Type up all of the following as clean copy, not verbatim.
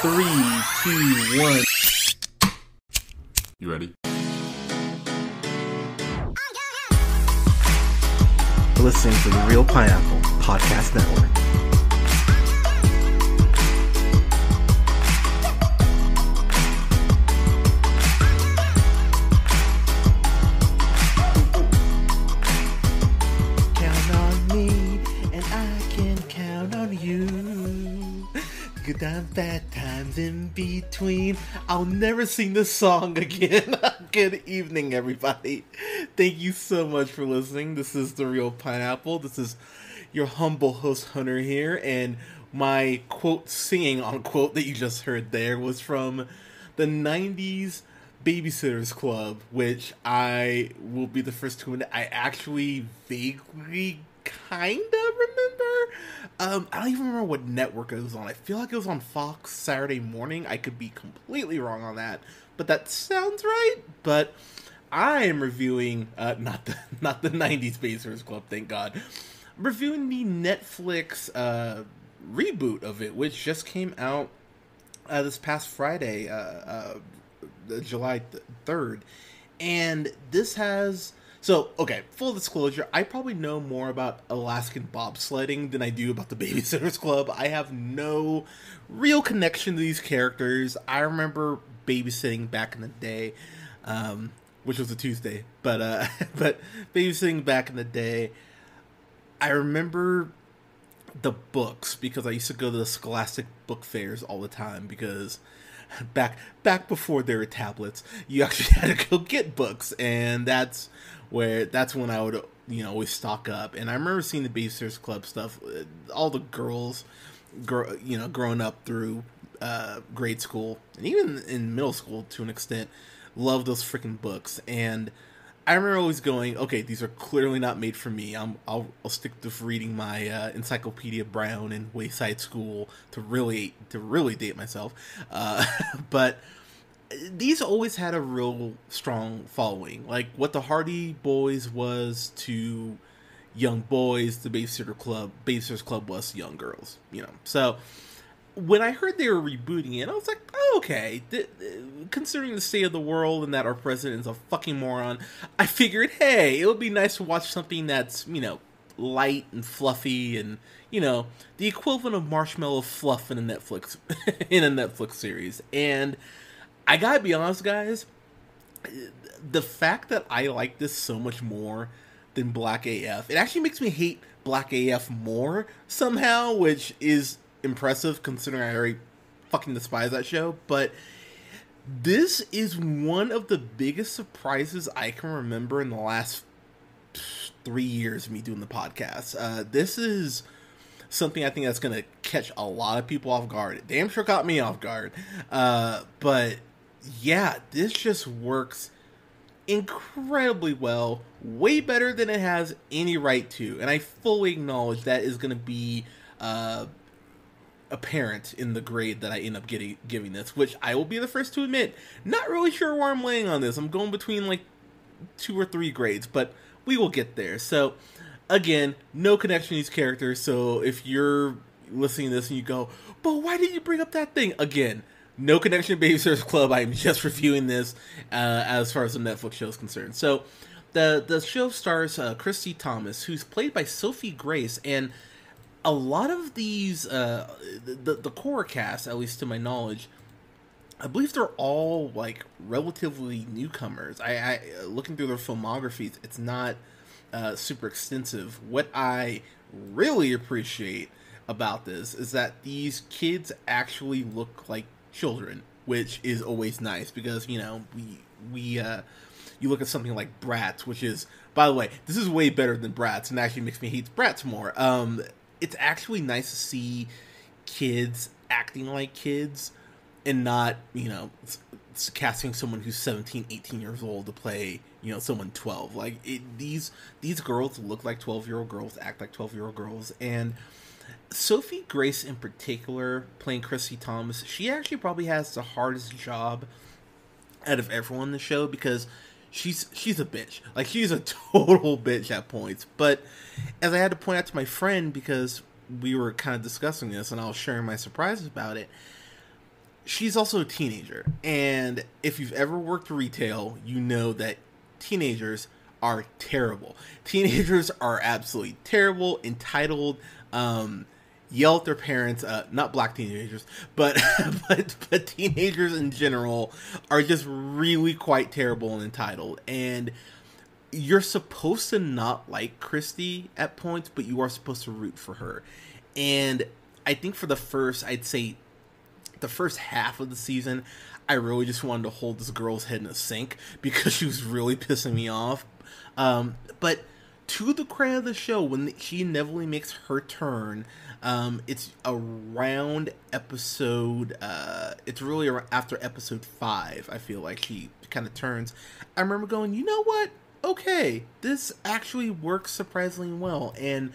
3, 2, 1. You ready? Listening to the Real Pineapple Podcast Network. Count on me, and I can count on you. Good times, bad times in between. I'll never sing this song again. Good evening, everybody. Thank you so much for listening. This is The Real Pineapple. This is your humble host, Hunter, here. And my quote singing, unquote, that you just heard there was from the 90s Babysitters Club, which I will be the first to admit I actually vaguely kind of remember. I don't even remember what network it was on. I feel like it was on Fox Saturday morning. I could be completely wrong on that, but that sounds right. But I am reviewing not the 90s Babysitters Club, thank God. I'm reviewing the Netflix reboot of it, which just came out this past Friday, July 3rd. And this has... So, okay, full disclosure, I probably know more about Alaskan bobsledding than I do about the Babysitters Club. I have no real connection to these characters. I remember babysitting back in the day, which was a Tuesday, but babysitting back in the day, I remember the books, because I used to go to the Scholastic book fairs all the time, because back before there were tablets, you actually had to go get books, and that's when I would, always stock up. And I remember seeing the Babysitters Club stuff, all the girls, growing up through grade school, and even in middle school to an extent, loved those freaking books. And I remember always going, okay, these are clearly not made for me. I'll stick to reading my Encyclopedia Brown and Wayside School to really date myself. But these always had a real strong following. Like what the Hardy Boys was to young boys, the Babysitters Club was to young girls. So when I heard they were rebooting it, I was like, oh, okay. Considering the state of the world and that our president is a fucking moron, I figured, hey, it would be nice to watch something that's, light and fluffy and, the equivalent of marshmallow fluff in a Netflix series. And I gotta be honest, guys, the fact that I like this so much more than Black AF, it actually makes me hate Black AF more somehow, which is impressive considering I already fucking despise that show. But this is one of the biggest surprises I can remember in the last 3 years of me doing the podcast. This is something I think that's going to catch a lot of people off guard. It damn sure caught me off guard. But yeah, this just works incredibly well, way better than it has any right to. And I fully acknowledge that is going to be apparent in the grade that I end up giving this, which I will be the first to admit, not really sure where I'm laying on this. I'm going between like 2 or 3 grades, but we will get there. So again, no connection to these characters, so if you're listening to this and you go, but why did you bring up that thing? Again, no connection to Babysitters Club. I'm just reviewing this as far as the Netflix show is concerned. So the show stars Christy Thomas, who's played by Sophie Grace, and a lot of these, the core cast, at least to my knowledge, I believe they're all like relatively newcomers. I looking through their filmographies, it's not super extensive. What I really appreciate about this is that these kids actually look like children, which is always nice, because you look at something like Bratz, which is, by the way, this is way better than Bratz, and actually makes me hate Bratz more. It's actually nice to see kids acting like kids and not, casting someone who's 17, 18 years old to play, someone 12. Like, these girls look like 12-year-old girls, act like 12-year-old girls, and Sophie Grace in particular, playing Christy Thomas, she actually probably has the hardest job out of everyone in the show, because she's a bitch. Like, she's a total bitch at points. But as I had to point out to my friend, because we were kind of discussing this and I was sharing my surprises about it, she's also a teenager. And if you've ever worked retail, you know that teenagers are terrible. Teenagers are absolutely terrible, entitled, yell at their parents, not black teenagers, but, but teenagers in general are just really quite terrible and entitled. And you're supposed to not like Christy at points, but you are supposed to root for her. And I think for I'd say the first half of the season, I really just wanted to hold this girl's head in a sink because she was really pissing me off. But to the credit of the show, when she inevitably makes her turn, it's around episode, it's really after episode 5, I feel like she kind of turns. I remember going, you know what? Okay, this actually works surprisingly well. And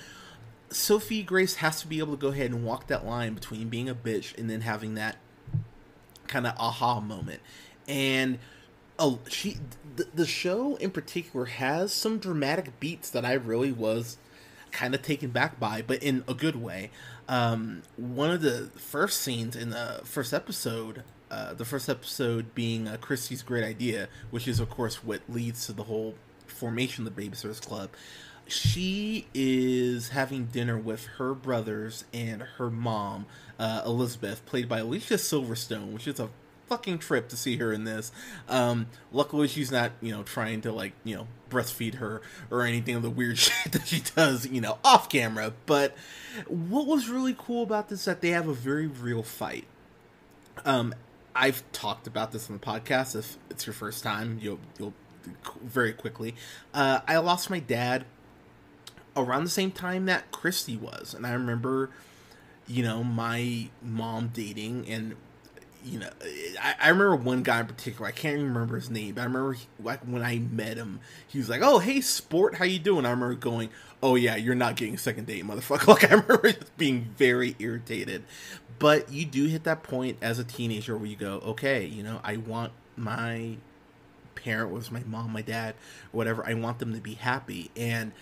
Sophie Grace has to be able to go ahead and walk that line between being a bitch and then having that kind of aha moment. And the show in particular has some dramatic beats that I really was kind of taken back by, but in a good way. One of the first scenes in the first episode being Christy's great idea, which is of course what leads to the whole formation of the Babysitters Club. She is having dinner with her brothers and her mom, Elizabeth, played by Alicia Silverstone, which is a fucking trip to see her in this. Luckily she's not, trying to breastfeed her or anything of the weird shit that she does, off camera. But what was really cool about this is that they have a very real fight. I've talked about this on the podcast. If it's your first time, you'll very quickly. I lost my dad around the same time that Christy was, and I remember, my mom dating, and I remember one guy in particular. I can't even remember his name, but I remember when I met him, he was like, "Oh, hey, sport, how you doing?" I remember going, "Oh yeah, you're not getting a second date, motherfucker." I remember just being very irritated. But you do hit that point as a teenager where you go, okay, I want my parent, was my mom, my dad, whatever, I want them to be happy. And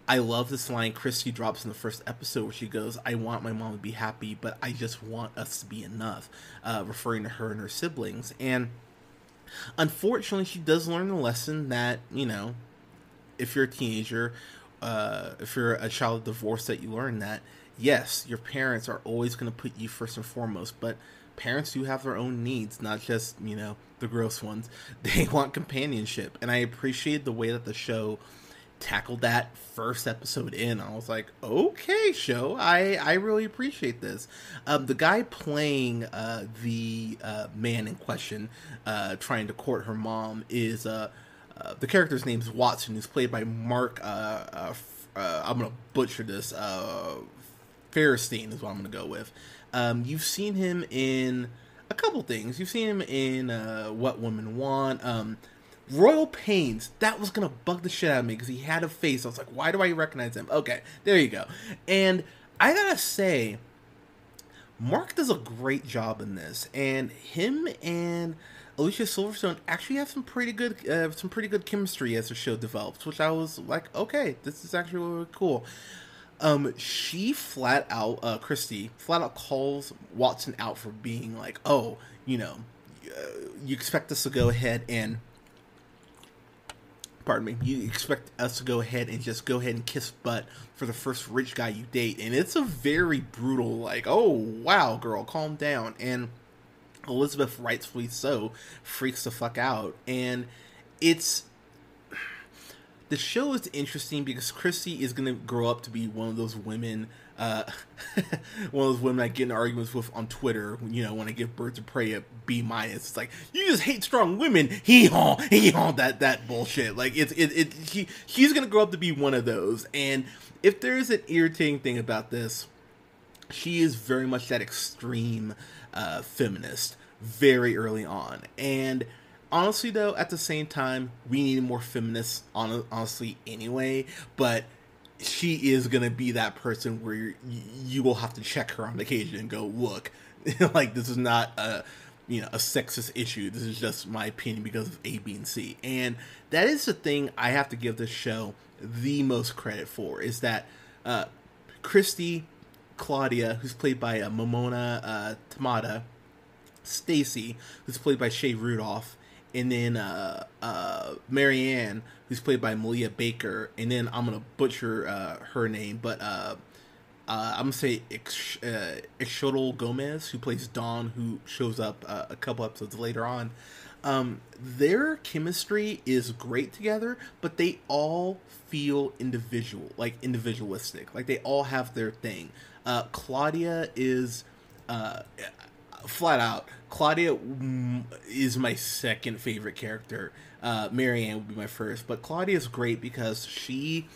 I love this line Christy drops in the first episode where she goes, "I want my mom to be happy, but I just want us to be enough," referring to her and her siblings. And unfortunately, she does learn the lesson that, if you're a teenager, if you're a child of divorce, that you learn that, yes, your parents are always going to put you first and foremost, but parents do have their own needs, not just, the gross ones. They want companionship. And I appreciate the way that the show tackled that first episode in. I was like, okay, show, I really appreciate this. The guy playing the man in question, trying to court her mom, is the character's name is Watson, who's played by Mark, I'm gonna butcher this, Ferristine is what I'm gonna go with. You've seen him in a couple things. You've seen him in What Women Want, Royal Pains. That was gonna bug the shit out of me because he had a face. I was like, why do I recognize him? Okay, there you go. And I gotta say, Mark does a great job in this, and him and Alicia Silverstone actually have some pretty good chemistry as the show develops, which I was like, okay, this is actually really cool. She Christy flat out calls Watson out for being like, oh, you expect us to go ahead and, you expect us to go ahead and kiss butt for the first rich guy you date. And it's a very brutal, like, oh, wow, girl, calm down. And Elizabeth, rightfully so, freaks the fuck out. And the show is interesting because Christy is going to grow up to be one of those women, I get in arguments with on Twitter, when I give Birds of Prey a B-. It's like, you just hate strong women, hee-haw, that bullshit. Like, she's going to grow up to be one of those. And if there is an irritating thing about this, she is very much that extreme feminist very early on. And honestly, though, at the same time, we need more feminists, honestly, anyway. But she is going to be that person where you will have to check her on occasion and go, look, like, this is not a sexist issue. This is just my opinion because of A, B, and C. And that is the thing I have to give this show the most credit for, is that Christy Claudia, who's played by Momona Tamada, Stacy, who's played by Shea Rudolph, and then Marianne, who's played by Malia Baker, and then I'm gonna butcher her name, but I'm gonna say Ixchotl Gomez, who plays Dawn, who shows up a couple episodes later on. Their chemistry is great together, but they all feel individualistic. Like they all have their thing. Claudia is flat out. Claudia is my second favorite character. Marianne would be my first, but Claudia is great because she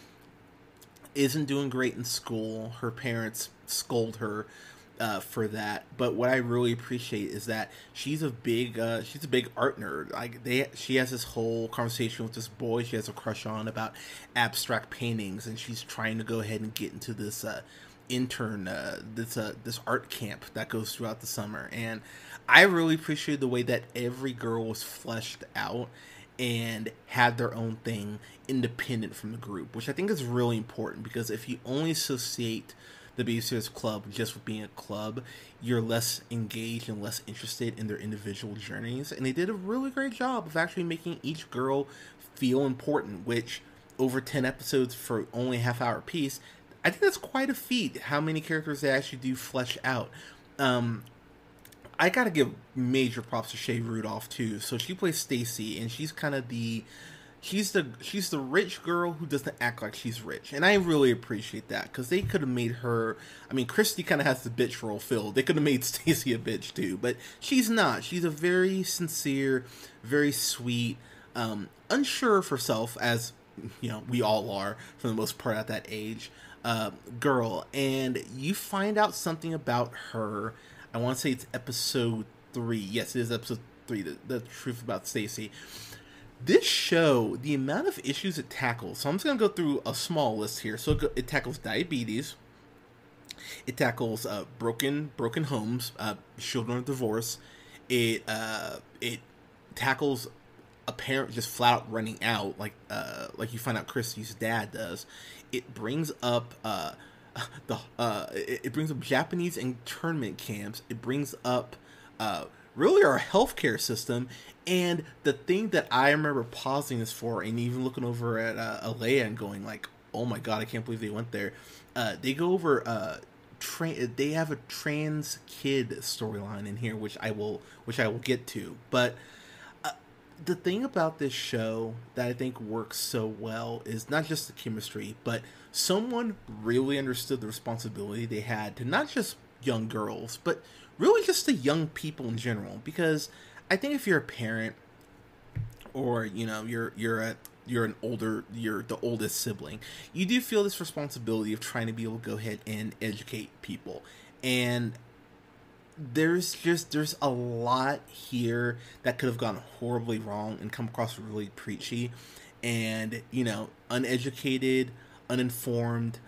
isn't doing great in school. Her parents scold her for that, but what I really appreciate is that she's a big art nerd. Like she has this whole conversation with this boy she has a crush on about abstract paintings, and she's trying to go ahead and get into this this art camp that goes throughout the summer. And I really appreciate the way that every girl was fleshed out and had their own thing independent from the group, which I think is really important, because if you only associate the Babysitters Club just with being a club, you're less engaged and less interested in their individual journeys. And they did a really great job of actually making each girl feel important, which over 10 episodes for only a half hour piece, I think that's quite a feat, how many characters they actually do flesh out. I gotta give major props to Shea Rudolph too. So she plays Stacy, and she's kind of she's the rich girl who doesn't act like she's rich, and I really appreciate that, because they could have made her. I mean, Christy kind of has the bitch role filled. They could have made Stacy a bitch too, but she's not. She's a very sincere, very sweet, unsure of herself, as you know we all are for the most part at that age, girl. And you find out something about her. I want to say it's episode 3. Yes, it is episode 3. The truth about Stacy. This show, the amount of issues it tackles. So I'm just gonna go through a small list here. So it tackles diabetes. It tackles broken homes, children of divorce. It tackles a parent just flat out running out, like you find out Christy's dad does. It brings up it brings up Japanese internment camps. It brings up really our healthcare system. And the thing that I remember pausing this for, and even looking over at Alea and going like, "Oh my god, I can't believe they went there." They go over they have a trans kid storyline in here, which I will get to. But the thing about this show that I think works so well is not just the chemistry, but someone really understood the responsibility they had to not just young girls, but really just to young people in general. Because I think if you're a parent, or you know you're the oldest sibling, you do feel this responsibility of trying to be able to go ahead and educate people. And there's a lot here that could have gone horribly wrong and come across really preachy, and uneducated, uninformed,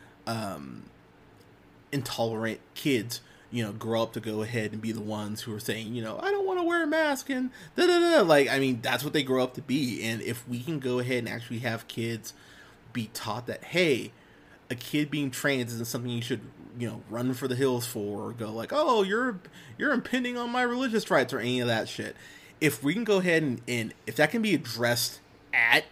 intolerant kids grow up to go ahead and be the ones who are saying, I don't want to wear a mask and da da da. Like, I mean, that's what they grow up to be. And if we can go ahead and actually have kids be taught that, hey, a kid being trans isn't something you should run for the hills for, or go like, oh, you're impinging on my religious rights, or any of that shit. If we can go ahead and if that can be addressed at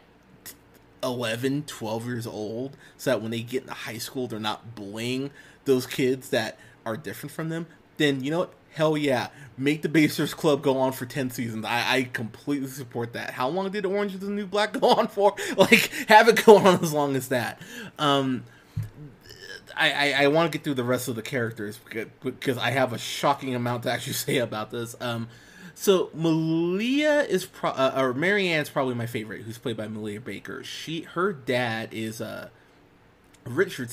11, 12 years old, so that when they get into high school they're not bullying those kids that are different from them, then you know what? Hell yeah. Make the Babysitters Club go on for 10 seasons. I completely support that. How long did Orange is the New Black go on for? Like, have it go on as long as that. I want to get through the rest of the characters because I have a shocking amount to actually say about this. So Malia is or Marianne's probably my favorite, who's played by Malia Baker. Her dad is Richard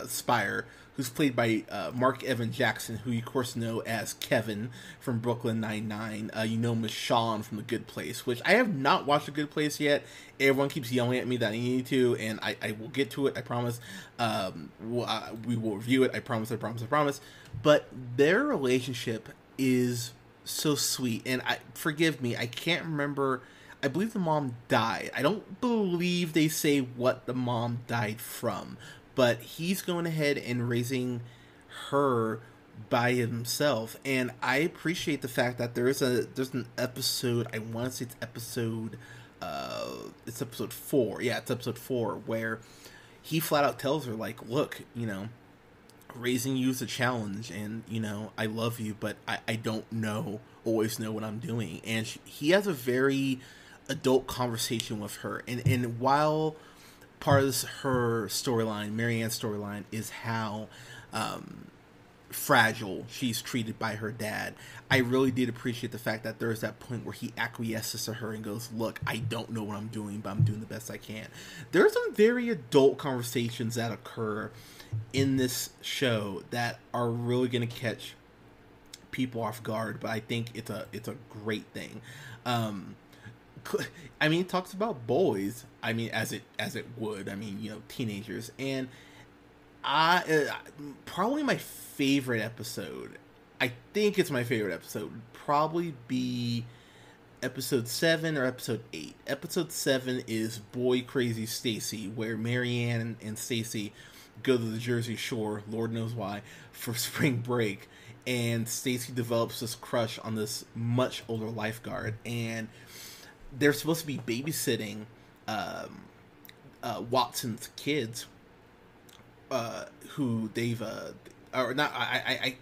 Spire, who's played by Mark Evan Jackson, who you of course know as Kevin from Brooklyn Nine-Nine. Michonne from The Good Place, which I have not watched The Good Place yet. Everyone keeps yelling at me that I need to, and I will get to it, I promise. We will review it, I promise. But their relationship is so sweet, and forgive me, I can't remember. I believe the mom died. I don't believe they say what the mom died from, but he's going ahead and raising her by himself. And I appreciate the fact that there's an episode, I want to say it's episode 4. Yeah, it's episode 4, where he flat out tells her, like, look, raising you is a challenge, and I love you, but I don't always know what I'm doing. And he has a very adult conversation with her, and while part of her storyline, Marianne's storyline, is how fragile she's treated by her dad, I really did appreciate the fact that there's that point where he acquiesces to her and goes, look, I don't know what I'm doing, but I'm doing the best I can. There's some very adult conversations that occur in this show that are really going to catch people off guard, but I think it's a great thing. It talks about boys, as it would, teenagers, and probably my favorite episode, I think it's my favorite episode, would probably be episode 7 or episode 8. Episode 7 is Boy Crazy Stacy, where Marianne and Stacy go to the Jersey Shore, Lord knows why, for spring break, and Stacy develops this crush on this much older lifeguard, and they're supposed to be babysitting Watson's kids, who they've or not. I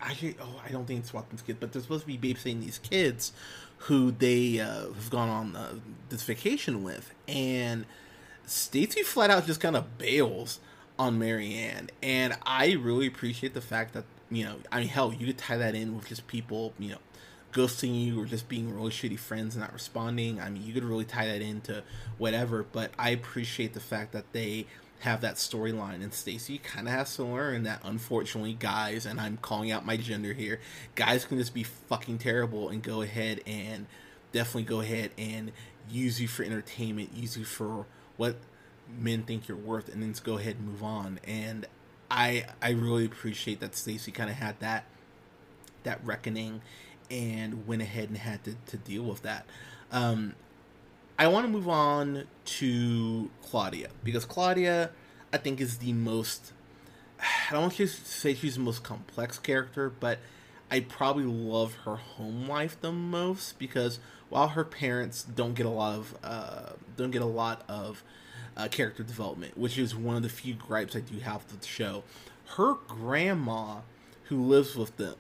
don't think it's Watson's kids, but they're supposed to be babysitting these kids who they have gone on this vacation with, and Stacy flat out just kind of bails on Marianne, and I really appreciate the fact that hell, you could tie that in with just people ghosting you or just being really shitty friends and not responding. You could really tie that into whatever, but I appreciate the fact that they have that storyline, and Stacy kind of has to learn that, unfortunately, guys, and I'm calling out my gender here, guys can just be fucking terrible and definitely go ahead and use you for entertainment, use you for what men think you're worth, and then just go ahead and move on. And I really appreciate that Stacy kind of had that reckoning and went ahead and had to deal with that. I want to move on to Claudia, because Claudia, I think, is the most, I don't want to say she's the most complex character, but I probably love her home life the most, because while her parents don't get a lot of character development, which is one of the few gripes I do have with the show, her grandma, who lives with them,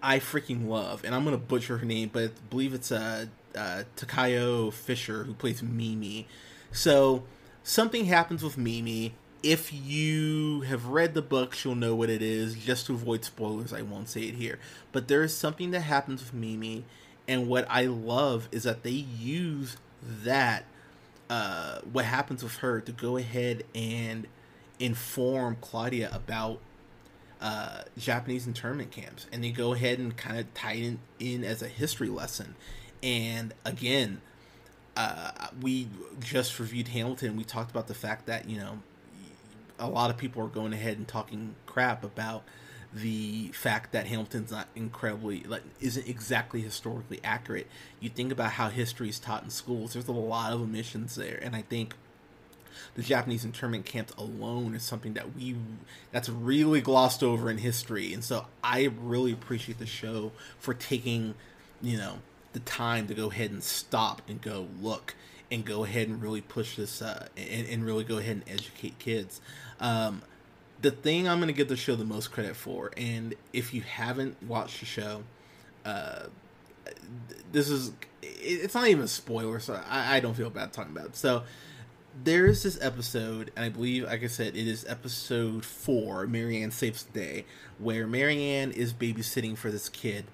I freaking love, and I'm gonna butcher her name, but I believe it's Takayo Fisher, who plays Mimi. So something happens with Mimi. If you have read the books, you'll know what it is. Just to avoid spoilers, I won't say it here. But there is something that happens with Mimi, and what I love is that they use that, what happens with her, to go ahead and inform Claudia about Japanese internment camps, and they go ahead and kind of tie it in as a history lesson. And again, we just reviewed Hamilton. We talked about the fact that a lot of people are going ahead and talking crap about the fact that Hamilton's not isn't exactly historically accurate. You think about how history is taught in schools, there's a lot of omissions there, and I think the Japanese internment camps alone is something that's really glossed over in history. And so I really appreciate the show for taking, the time to go ahead and stop and go look and go ahead and really push this and really go ahead and educate kids. The thing I'm going to give the show the most credit for, and if you haven't watched the show, it's not even a spoiler, so I don't feel bad talking about it. So there's this episode, and I believe, like I said, it is episode 4, Marianne Saves the Day, where Marianne is babysitting for this kid,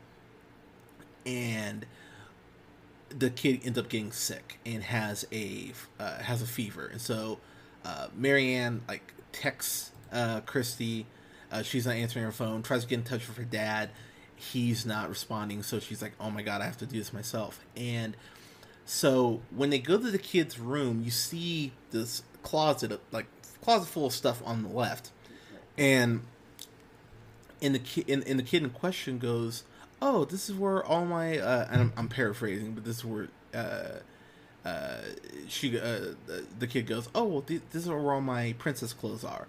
and the kid ends up getting sick and has a fever. And so Marianne texts Christy. She's not answering her phone, tries to get in touch with her dad. He's not responding, so she's like, oh my god, I have to do this myself. And so when they go to the kid's room, you see this closet full of stuff on the left, and the kid in question goes, "Oh, this is where all my," and I'm paraphrasing, but this is where the kid goes, "Oh, well, this is where all my princess clothes are."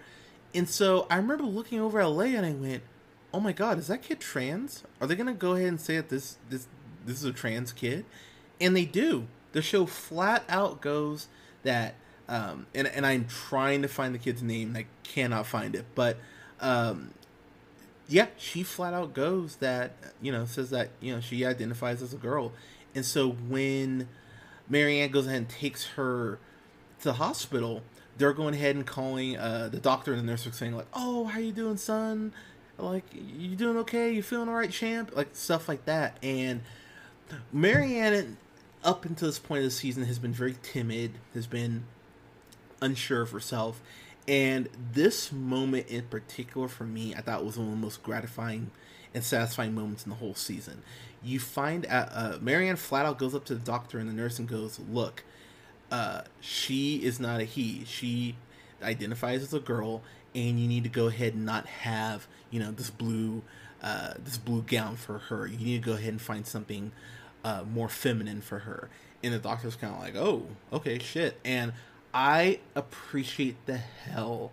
And so I remember looking over at Leia and I went, oh my god, is that kid trans? Are they gonna go ahead and say that this is a trans kid? And they do. The show flat out goes that, and I'm trying to find the kid's name, and I cannot find it, but yeah, she flat out goes that, says that, she identifies as a girl. And so when Marianne goes ahead and takes her to the hospital, they're going ahead and calling the doctor and the nurse are saying, like, oh, how you doing, son? Like, you doing okay? You feeling all right, champ? Like, stuff like that. And Marianne, up until this point of the season, has been very timid, has been unsure of herself. And this moment in particular for me, I thought was one of the most gratifying and satisfying moments in the whole season. You find Marianne flat out goes up to the doctor and the nurse and goes, look, she is not a he. She identifies as a girl, and you need to go ahead and not have, this blue gown for her. You need to go ahead and find something more feminine for her. And the doctor's kind of like, oh, okay, shit. And I appreciate the hell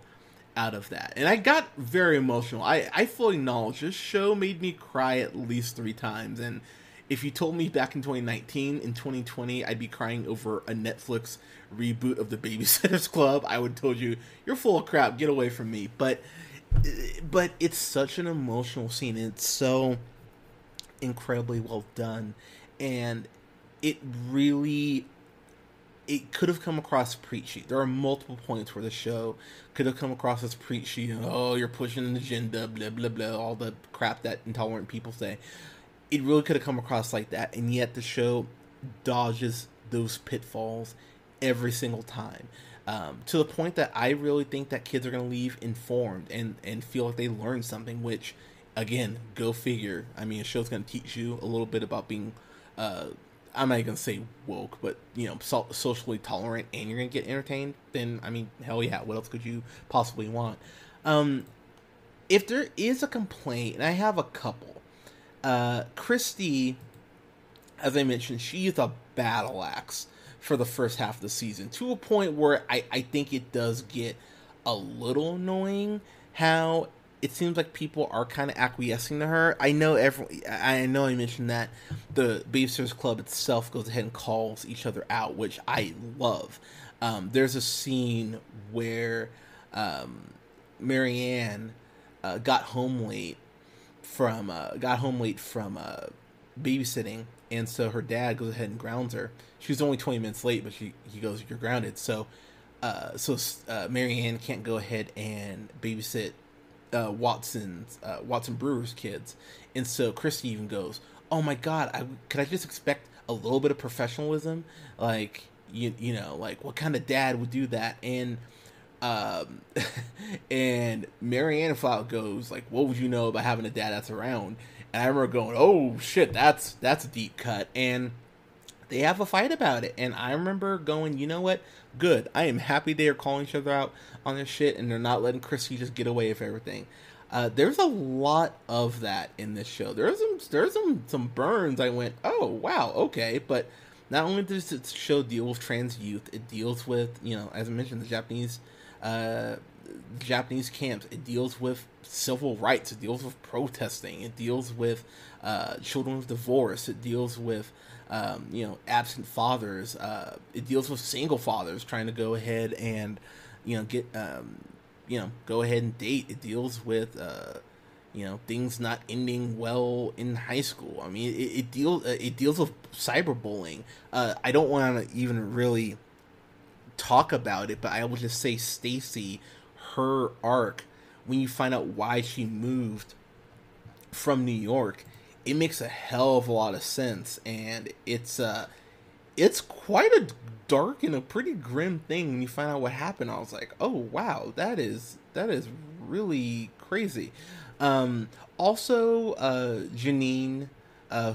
out of that. And I got very emotional. I fully acknowledge this show made me cry at least 3 times. And if you told me back in 2019, in 2020, I'd be crying over a Netflix reboot of the Babysitters Club, I would have told you, you're full of crap, get away from me. But it's such an emotional scene. And it's so incredibly well done. And it could have come across preachy. There are multiple points where the show could have come across as preachy. Oh, you're pushing an agenda, blah, blah, blah, all the crap that intolerant people say. It really could have come across like that, and yet the show dodges those pitfalls every single time. To the point that I really think that kids are going to leave informed and feel like they learned something, which, again, go figure. I mean, a show's going to teach you a little bit about being... I'm not going to say woke, but, socially tolerant, and you're going to get entertained, then, I mean, hell yeah, what else could you possibly want? If there is a complaint, and I have a couple, Christy, as I mentioned, she used a battle axe for the first half of the season, to a point where I think it does get a little annoying how it seems like people are kind of acquiescing to her. I know I mentioned that the Babysitters Club itself goes ahead and calls each other out, which I love. There's a scene where Marianne got home late from babysitting, and so her dad goes ahead and grounds her. She was only 20 minutes late, but he goes, "You're grounded." So Marianne can't go ahead and babysit Watson Brewer's kids, and so Christy even goes, "Oh my God, could I just expect a little bit of professionalism? Like like what kind of dad would do that?" And and Marianne flat goes like, "What would you know about having a dad that's around?" And I remember going, "Oh shit, that's a deep cut." And they have a fight about it, and I remember going, you know what? Good. I am happy they are calling each other out on this shit, and they're not letting Chrissy just get away with everything. There's a lot of that in this show. There's some burns. I went, oh wow, okay. But not only does this show deal with trans youth, it deals with, as I mentioned, the Japanese camps. It deals with civil rights. It deals with protesting. It deals with children with divorce. It deals with absent fathers. It deals with single fathers trying to go ahead and go ahead and date. It deals with things not ending well in high school. I mean, it deals with cyberbullying. I don't want to even really talk about it, but I will just say Stacy, her arc, when you find out why she moved from New York, it makes a hell of a lot of sense, and it's quite a dark and a pretty grim thing when you find out what happened. I was like, oh wow, that is really crazy. Also, Janine,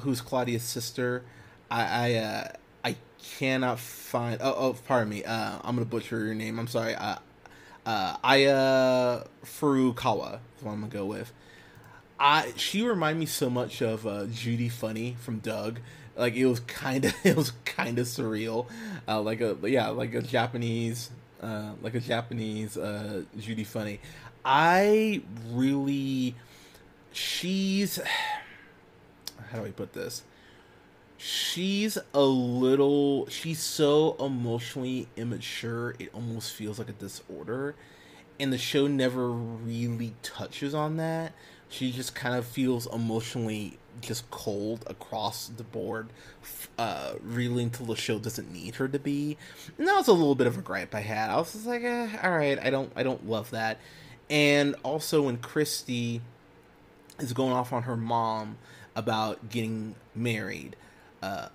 who's Claudia's sister, I cannot find. Oh, pardon me. I'm gonna butcher your name. I'm sorry. Aya Furukawa is what I'm gonna go with. She reminded me so much of Judy Funny from Doug. Like it was kind of surreal, like a Japanese Judy Funny. she's, how do I put this? She's so emotionally immature, it almost feels like a disorder. And the show never really touches on that. She just kind of feels emotionally just cold across the board, really until the show doesn't need her to be. And that was a little bit of a gripe I had. I was just like, all right, I don't love that. And also when Christy is going off on her mom about getting married,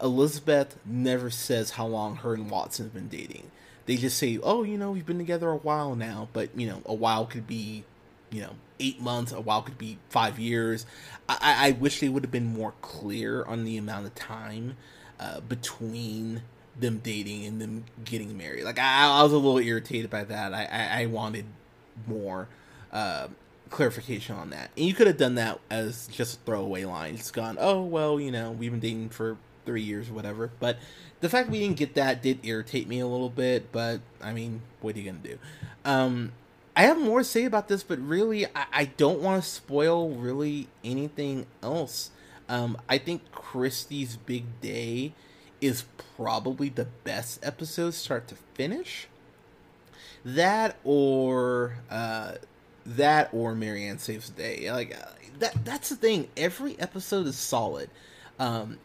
Elizabeth never says how long her and Watson have been dating. They just say, oh, we've been together a while now, but, a while could be, 8 months, a while could be 5 years. I wish they would have been more clear on the amount of time between them dating and them getting married. Like, I was a little irritated by that. I wanted more clarification on that. And you could have done that as just a throwaway line. Just gone, oh, well, we've been dating for 3 years or whatever. But the fact we didn't get that did irritate me a little bit. But, I mean, what are you going to do? I have more to say about this, but really, I don't want to spoil really anything else. I think Christie's Big Day is probably the best episode start to finish. That or Marianne Saves the Day. Like that's the thing. Every episode is solid.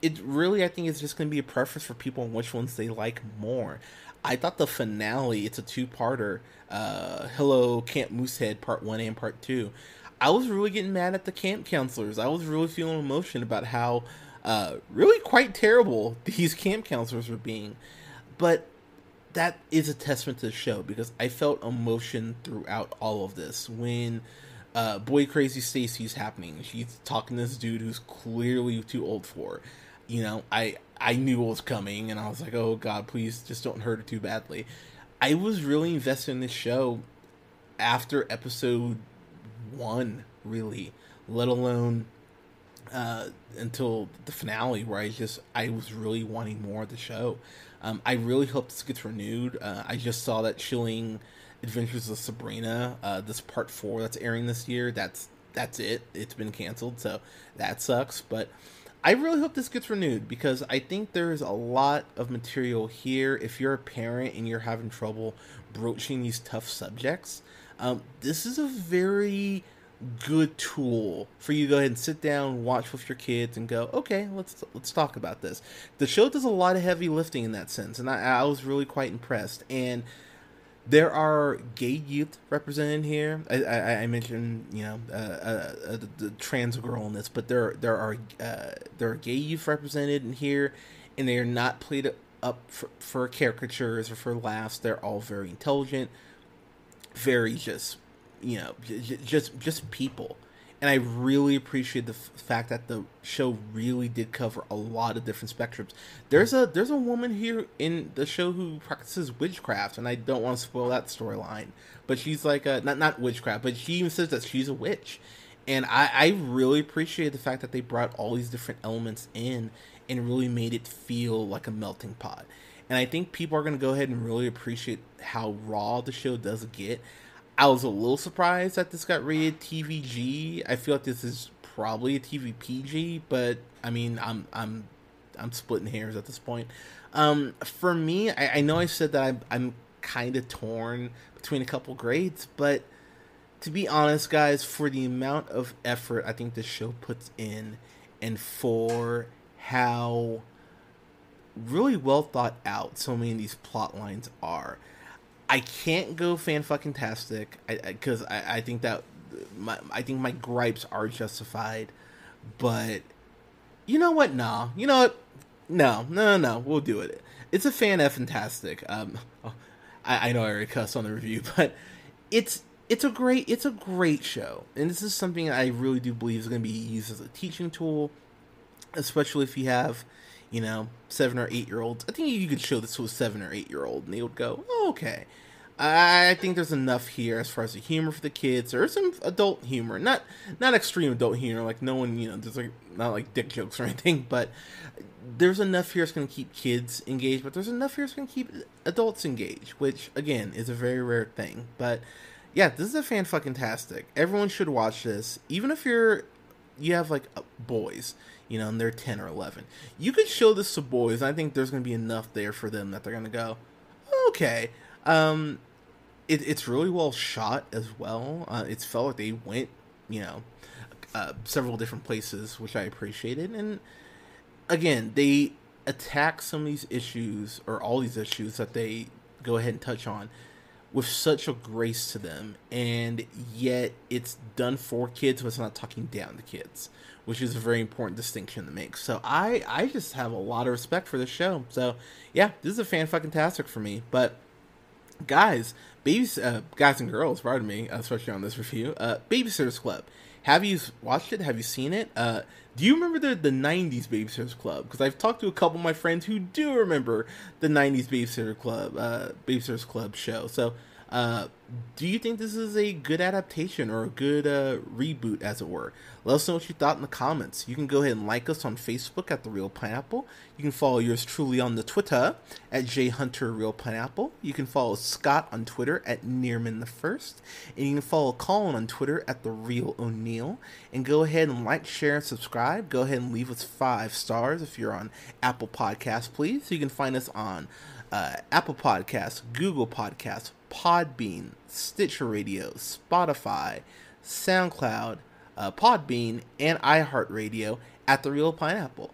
It really, I think, it's just going to be a preference for people on which ones they like more. I thought the finale, it's a two-parter, Hello Camp Moosehead Part 1 and Part 2. I was really getting mad at the camp counselors. I was really feeling emotion about how really quite terrible these camp counselors were being. But that is a testament to the show, because I felt emotion throughout all of this. When Boy Crazy Stacy's happening, she's talking to this dude who's clearly too old for her. I knew what was coming, and I was like, oh god, please just don't hurt her too badly. I was really invested in this show after episode 1, really, let alone until the finale, where I was really wanting more of the show. I really hope this gets renewed. I just saw that Chilling Adventures of Sabrina, this part 4 that's airing this year, that's it. It's been canceled, so that sucks. But I really hope this gets renewed, because I think there's a lot of material here. If you're a parent and you're having trouble broaching these tough subjects, this is a very good tool for you to go ahead and sit down, watch with your kids, and go, okay, let's talk about this. The show does a lot of heavy lifting in that sense, and I was really quite impressed. And there are gay youth represented here. I mentioned, the trans girl in this, but there are gay youth represented in here, and they are not played up for caricatures or for laughs. They're all very intelligent, very just people. And I really appreciate the fact that the show really did cover a lot of different spectrums. There's a woman here in the show who practices witchcraft, and I don't want to spoil that storyline. But she's like not witchcraft, but she even says that she's a witch. And I really appreciate the fact that they brought all these different elements in and really made it feel like a melting pot. And I think people are going to go ahead and really appreciate how raw the show does get. I was a little surprised that this got rated TVG. I feel like this is probably a TV PG, but I mean, I'm splitting hairs at this point. For me, I know I said that I'm kind of torn between a couple grades, but to be honest, guys, for the amount of effort I think this show puts in, and for how really well thought out so many of these plot lines are, I can't go fan-fucking-tastic, because I think that my gripes are justified, but you know what? Nah, you know what? No, we'll do it. It's a fan-effing-tastic. I know I already cussed on the review, but it's a great show, and this is something I really do believe is going to be used as a teaching tool, especially if you have 7 or 8 year olds. I think you could show this to a 7 or 8 year old and they would go, oh, okay. I think there's enough here as far as the humor for the kids. There's some adult humor, not extreme adult humor, like no one, there's like not like dick jokes or anything, but there's enough here that's going to keep kids engaged, but there's enough here that's going to keep adults engaged, which again is a very rare thing. But yeah, this is a fan-fucking-tastic. Everyone should watch this, even if you're you have like boys, you know, and they're 10 or 11. You could show this to boys, and I think there's going to be enough there for them that they're going to go, okay. It's really well shot as well. It's felt like they went, you know, several different places, which I appreciated. And again, they attack some of these issues, or all these issues that they go ahead and touch on, with such a grace to them, and yet it's done for kids, but it's not talking down to kids, which is a very important distinction to make. So I just have a lot of respect for this show. So yeah, this is a fan-fucking-tastic for me. But guys, guys and girls, pardon me, especially on this review, Babysitters Club. Have you watched it? Have you seen it? Do you remember the 90s Babysitters Club? Because I've talked to a couple of my friends who do remember the 90s Babysitters Club show. So, do you think this is a good adaptation or a good reboot, as it were? Let us know what you thought in the comments. You can go ahead and like us on Facebook at The Real Pineapple. You can follow yours truly on the Twitter at JHunterRealPineapple. You can follow Scott on Twitter at Nearman1st. And you can follow Colin on Twitter at The Real O'Neill. And go ahead and like, share, and subscribe. Go ahead and leave us 5 stars if you're on Apple Podcasts, please. So you can find us on Apple Podcasts, Google Podcasts, Podbean, Stitcher Radio, Spotify, SoundCloud, Podbean, and iHeartRadio at The Real Pineapple.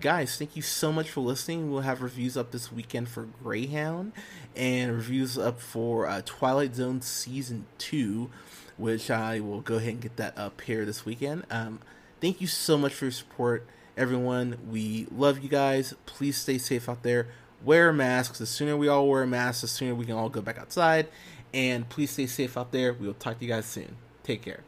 Guys, thank you so much for listening. We'll have reviews up this weekend for Greyhound, and reviews up for Twilight Zone Season 2, which I will go ahead and get that up here this weekend. Thank you so much for your support, everyone. We love you guys. Please stay safe out there. Wear masks. The sooner we all wear masks, the sooner we can all go back outside. And please stay safe out there. We will talk to you guys soon. Take care.